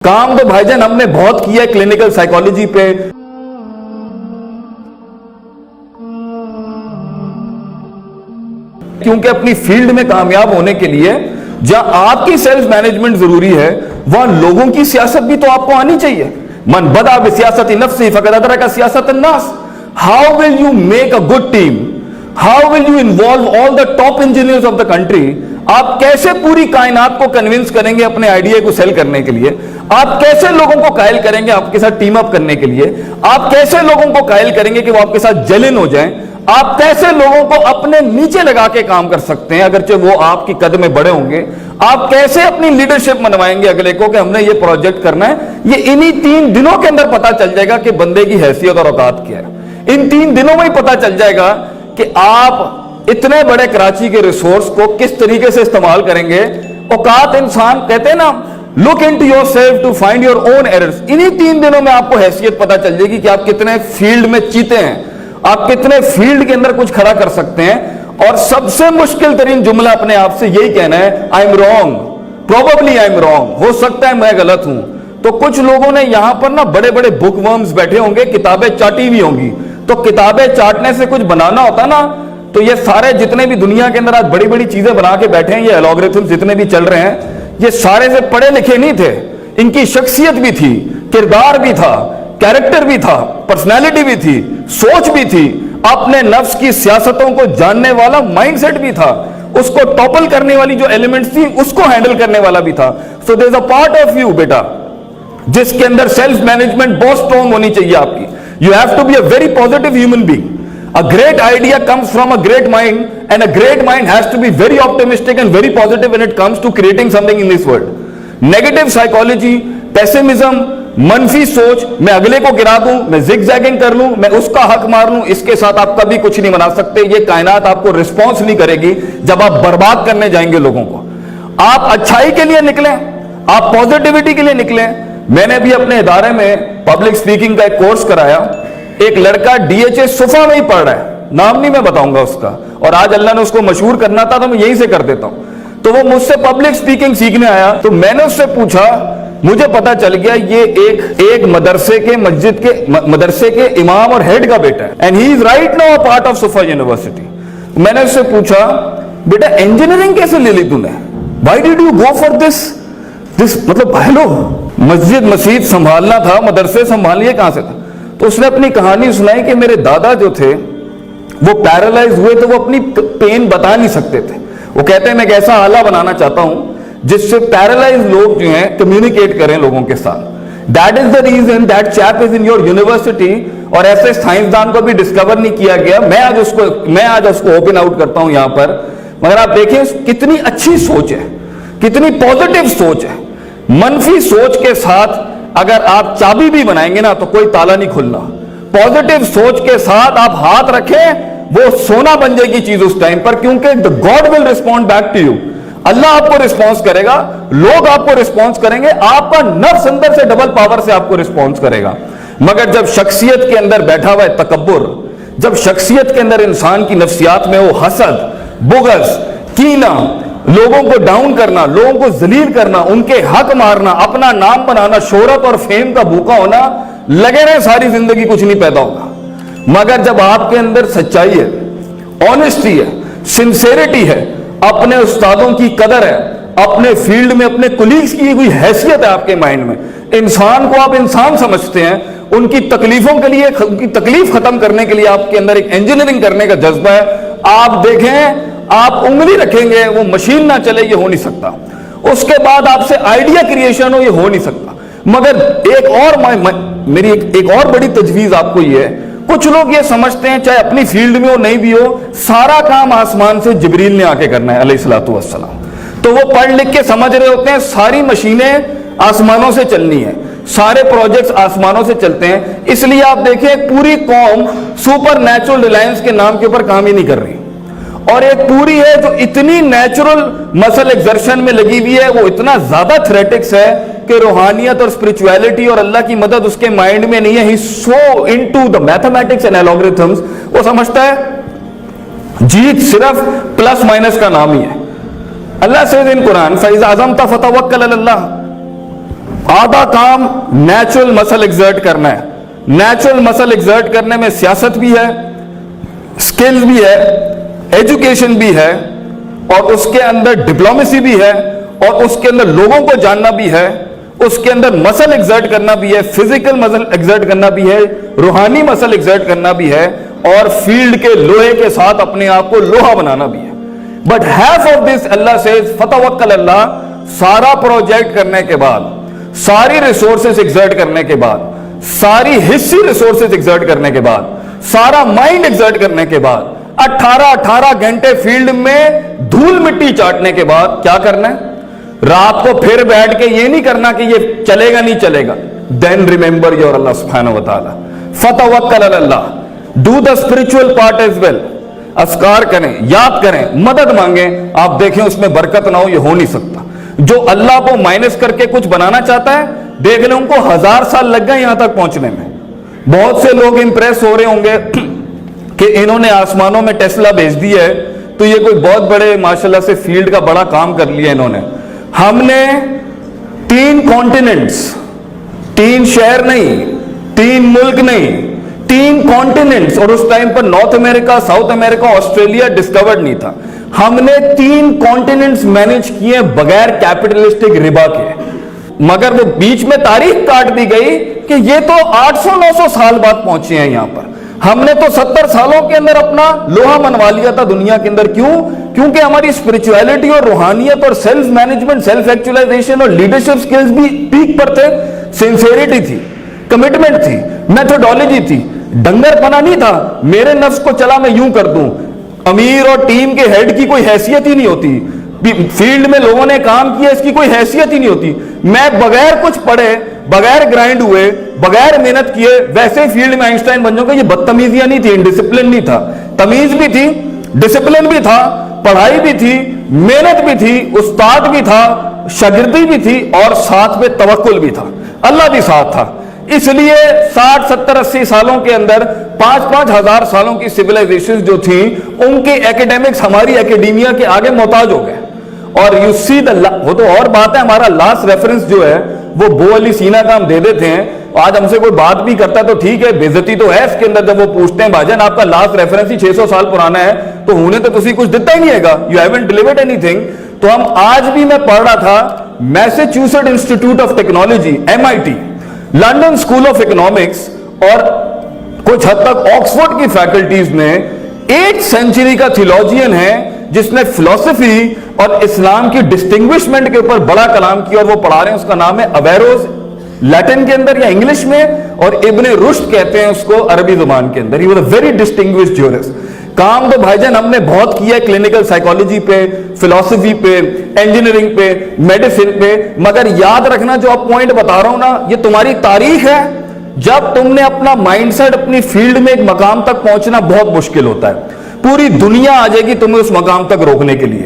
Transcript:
काम तो भाईजान हमने बहुत किया है क्लिनिकल साइकोलॉजी पे, क्योंकि अपनी फील्ड में कामयाब होने के लिए जहां आपकी सेल्फ मैनेजमेंट जरूरी है वहां लोगों की सियासत भी तो आपको आनी चाहिए। मन बदा बिसियासत नफ्सी फकद अदरका सियासत अन्नास। How will you make a good team? How will you involve all the top engineers of the country? आप कैसे पूरी कायनात को कन्विंस करेंगे अपने आइडिया को सेल करने के लिए? आप कैसे लोगों को कायल करेंगे आपके साथ टीम अप करने के लिए? आप कैसे लोगों को कायल करेंगे कि वो आपके साथ जलन हो जाएं? आप कैसे लोगों को अपने नीचे लगा के काम कर सकते हैं अगरचे वो आपकी कद में बड़े होंगे? आप कैसे अपनी लीडरशिप मनवाएंगे अगले को कि हमने ये प्रोजेक्ट करना है? ये इन्हीं 3 दिनों के अंदर पता चल जाएगा कि बंदे की हैसियत और औकात क्या है। इन 3 दिनों में ही पता चल जाएगा कि आप इतने बड़े कराची के रिसोर्स को किस तरीके से इस्तेमाल करेंगे। औकात इंसान कहते हैं ना, look into yourself to find your own errors. इन्हीं 3 दिनों में आपको हैसियत पता चल जाएगी कि आप कितने फील्ड में चीते हैं, आप कितने फील्ड के अंदर कुछ खड़ा कर सकते हैं। और सबसे मुश्किल तरीन जुमला अपने आप से यही कहना है, I am wrong, probably I am wrong, हो सकता है मैं गलत हूं। तो कुछ लोगों ने यहां पर ना बड़े बड़े बुक वर्म्स बैठे होंगे, किताबें चाटी हुई होंगी। तो किताबें चाटने से कुछ बनाना होता ना, तो ये सारे जितने भी दुनिया के अंदर आज बड़ी बड़ी चीजें बना के बैठे हैं, ये एल्गोरिथम जितने भी चल रहे हैं, ये सारे से पढ़े लिखे नहीं थे। इनकी शख्सियत भी थी, किरदार भी था, कैरेक्टर भी था, पर्सनैलिटी भी थी, सोच भी थी, अपने नफ्स की सियासतों को जानने वाला माइंडसेट भी था, उसको टॉपल करने वाली जो एलिमेंट्स थी उसको हैंडल करने वाला भी था। So there is a part of you बेटा जिसके अंदर सेल्फ मैनेजमेंट बहुत स्ट्रॉन्ग होनी चाहिए आपकी। You have to be a very positive human being. A great idea comes from a great mind, and a great mind has to be very optimistic and very positive when it comes to creating something in this world. Negative psychology, pessimism, मनफी सोच, मैं अगले को गिरा दूं, मैं zigzagging कर लूं, मैं उसका हक मार लूं, इसके साथ आप कभी कुछ नहीं बना सकते। ये कायनात आपको रिस्पॉन्स नहीं करेगी जब आप बर्बाद करने जाएंगे लोगों को। आप अच्छाई के लिए निकलें, आप पॉजिटिविटी के लिए निकलें। मैंने भी अपने इदारे में पब्लिक स्पीकिंग का एक कोर्स कराया। एक लड़का DHA सुफा में ही पढ़ रहा है, नाम नहीं मैं बताऊंगा उसका, और आज अल्लाह ने उसको मशहूर करना था तो मैं यहीं से कर देता हूं। तो वो मुझसे पब्लिक स्पीकिंग सीखने आया, तो मैंने उससे पूछा, मुझे पता चल गया ये एक मदरसे के मदरसे के इमाम और हेड का बेटा है, and he is right now a part of सुफा यूनिवर्सिटी। मैंने उससे पूछा, बेटा इंजीनियरिंग कैसे ले ली तूने? Why did you go for this मतलब हेलो, मस्जिद मसीद संभालना था, मदरसे संभालिए कहां से था? तो उसने अपनी कहानी सुनाई कि मेरे दादा जो थे वो पैरालाइज हुए, तो वो अपनी पेन बता नहीं सकते थे। वो कहते हैं मैं एक ऐसा आला बनाना चाहता हूं जिससे पैरालाइज लोग जो हैं कम्युनिकेट करें लोगों के साथ। That is the reason that chap is in your university. और ऐसे साइंसदान को भी डिस्कवर नहीं किया गया। मैं आज उसको ओपन आउट करता हूं यहां पर। मगर आप देखिए कितनी अच्छी सोच है, कितनी पॉजिटिव सोच है। मनफी सोच के साथ अगर आप चाबी भी बनाएंगे ना तो कोई ताला नहीं खुलना। पॉजिटिव सोच के साथ आप हाथ रखें, वो सोना बन जाएगी चीज उस टाइम पर, क्योंकि god will respond back to you. Allah आपको रिस्पॉन्स करेगा, लोग आपको रिस्पॉन्स करेंगे, आपका नफ्स अंदर से डबल पावर से आपको रिस्पॉन्स करेगा। मगर जब शख्सियत के अंदर बैठा हुआ है तकब्बुर, जब शख्सियत के अंदर इंसान की नफ्सियात में वो हसद, बुग़्ज़, कीना, लोगों को डाउन करना, लोगों को जलील करना, उनके हक मारना, अपना नाम बनाना, शोहरत और फेम का भूखा होना, लगे रहे सारी जिंदगी कुछ नहीं पैदा होगा। मगर जब आपके अंदर सच्चाई है, ऑनेस्टी है, सिंसेरिटी है, अपने उस्तादों की कदर है, अपने फील्ड में अपने कुलीग्स की कोई हैसियत है आपके माइंड में, इंसान को आप इंसान समझते हैं, उनकी तकलीफों के लिए, उनकी तकलीफ खत्म करने के लिए आपके अंदर एक इंजीनियरिंग करने का जज्बा है। आप देखें, आप उंगली रखेंगे वो मशीन ना चले, ये हो नहीं सकता। उसके बाद आपसे आइडिया क्रिएशन हो, ये हो नहीं सकता। मगर मेरी एक और बड़ी तजवीज आपको ये है, कुछ लोग ये समझते हैं चाहे अपनी फील्ड में हो नहीं भी हो, सारा काम आसमान से जिब्रील ने आके करना है अलैहिस्सलातु वस्सलाम। तो वो पढ़ लिख के समझ रहे होते हैं सारी मशीनें आसमानों से चलनी है, सारे प्रोजेक्ट्स आसमानों से चलते हैं। इसलिए आप देखें पूरी कौम सुपर नेचुरल रिलायंस के नाम के ऊपर काम ही नहीं कर रही, और एक पूरी है जो इतनी नेचुरल मसल एक्सर्शन में लगी हुई है, वो इतना ज्यादा थ्रेटिक्स है कि रूहानियत और स्पिरिचुअलिटी और अल्लाह की मदद उसके माइंड में नहीं है। He saw into the mathematics and algorithms, वो समझता है जीत सिर्फ प्लस माइनस का नाम ही है। अल्लाह से इन कुरान फैज़ आज़म ता फतवक्कल अल्लाह, आधा काम नेचुरल मसल एग्जर्ट करना है। नेचुरल मसल एग्जर्ट करने में सियासत भी है, स्किल्स भी है, एजुकेशन भी है, और उसके अंदर डिप्लोमेसी भी है, और उसके अंदर लोगों को जानना भी है, उसके अंदर मसल एग्जर्ट करना भी है, फिजिकल मसल एग्जर्ट करना भी है, रूहानी मसल एग्जर्ट करना भी है, और फील्ड के लोहे के साथ अपने आप को लोहा बनाना भी है। But half of this Allah says फतवक्कल अल्लाह, सारा प्रोजेक्ट करने के बाद, सारी रिसोर्सेस एग्जर्ट करने के बाद, सारी हिस्सी रिसोर्सेस एग्जर्ट करने के बाद, सारा माइंड एग्जर्ट करने के बाद, 18 घंटे फील्ड में धूल मिट्टी चाटने के बाद क्या करना है? रात को फिर बैठ के ये नहीं करना कि ये चलेगा नहीं चलेगा। देन रिमेंबर योर अल्लाह सुब्हानहू व तआला, फतवक्कल Allah, do the spiritual part as well. अस्कार करें, याद करें, मदद मांगें। आप देखें उसमें बरकत ना हो, ये हो नहीं सकता। जो अल्लाह को माइनस करके कुछ बनाना चाहता है, देख लें उनको 1000 साल लग गए यहां तक पहुंचने में। बहुत से लोग इंप्रेस हो रहे होंगे कि इन्होंने आसमानों में टेस्ला भेज दी है, तो ये कोई बहुत बड़े माशाल्लाह से फील्ड का बड़ा काम कर लिया इन्होंने। हमने 3 कॉन्टिनेंट्स, 3 शहर नहीं, 3 मुल्क नहीं, 3 कॉन्टिनेंट्स, और उस टाइम पर north America, south America, Australia discovered नहीं था। हमने 3 कॉन्टिनेंट्स मैनेज किए बगैर कैपिटलिस्टिक रिबा के। मगर वो बीच में तारीख काट दी गई कि ये तो 800-900 साल बाद पहुंचे हैं यहां पर। हमने तो 70 सालों के अंदर अपना लोहा मनवा लिया था दुनिया के अंदर। क्यों? क्योंकि हमारी स्पिरिचुअलिटी और रूहानियत और सेल्फ मैनेजमेंट, सेल्फ एक्चुअलाइजेशन और लीडरशिप स्किल्स भी पीक पर थे। सिंसियरिटी थी, कमिटमेंट थी, मेथोडोलॉजी थी, डंगरपना नहीं था। मेरे नफ्स को चला मैं यूं कर दूं। अमीर और टीम के हेड की कोई हैसियत ही नहीं होती। फील्ड में लोगों ने काम किया, इसकी कोई हैसियत ही नहीं होती। मैं बगैर कुछ पढ़े, बगैर ग्राइंड हुए, बगैर मेहनत किए वैसे फील्ड में आइंस्टाइन बन जाऊंगा। ये बदतमीजियां नहीं थी, डिसिप्लिन नहीं था। तमीज भी थी, डिसिप्लिन भी था, पढ़ाई भी थी, मेहनत भी थी, उस्ताद भी था, शागिर्दी भी थी, और साथ में तवक्कुल भी था, अल्लाह भी साथ था। इसलिए 60, 70, 80 सालों के अंदर 5-5 हजार सालों की सिविलाइजेशन जो थी, उनके एकेडमिक्स हमारी एकेडेमिया के आगे मोहताज हो गए। और यू सी द, वो तो और बात है, हमारा लास्ट रेफरेंस जो है वो बो अली सीना का हम दे देते हैं। आज हमसे कोई बात भी करता है तो ठीक है, बेइज्जती तो है इसके अंदर। जब वो पूछते हैं भाईजान आपका लास्ट रेफरेंस ही 600 साल पुराना है, तो उन्हें तो तुसी कुछ दिता ही नहीं है, यू हैवंट डिलीवर्ड एनीथिंग। तो हम आज भी, मैं पढ़ रहा था Massachusetts institute of technology, MIT, London school of economics और कुछ हद तक ऑक्सफोर्ड की फैकल्टीज ने 8th सेंचुरी का थियोलॉजियन है जिसने फिलॉसफी और इस्लाम की डिस्टिंग्विशमेंट के ऊपर बड़ा कलाम किया, और वो पढ़ा रहे हैं। उसका नाम है अवेरोज, लैटिन के अंदर या इंग्लिश में, और इब्ने रुश्द कहते हैं उसको अरबी जुबान के अंदर। He was a very distinguished jurist. काम तो भाईजान हमने बहुत किया है, क्लिनिकल साइकोलॉजी पे, फिलॉसफी पे, इंजीनियरिंग पे, मेडिसिन पे। मगर याद रखना, जो आप पॉइंट बता रहा हूं ना, ये तुम्हारी तारीख है। जब तुमने अपना माइंडसेट अपनी फील्ड में एक मकाम तक पहुंचना बहुत मुश्किल होता है। पूरी दुनिया आ जाएगी तुम्हें उस मकाम तक रोकने के लिए।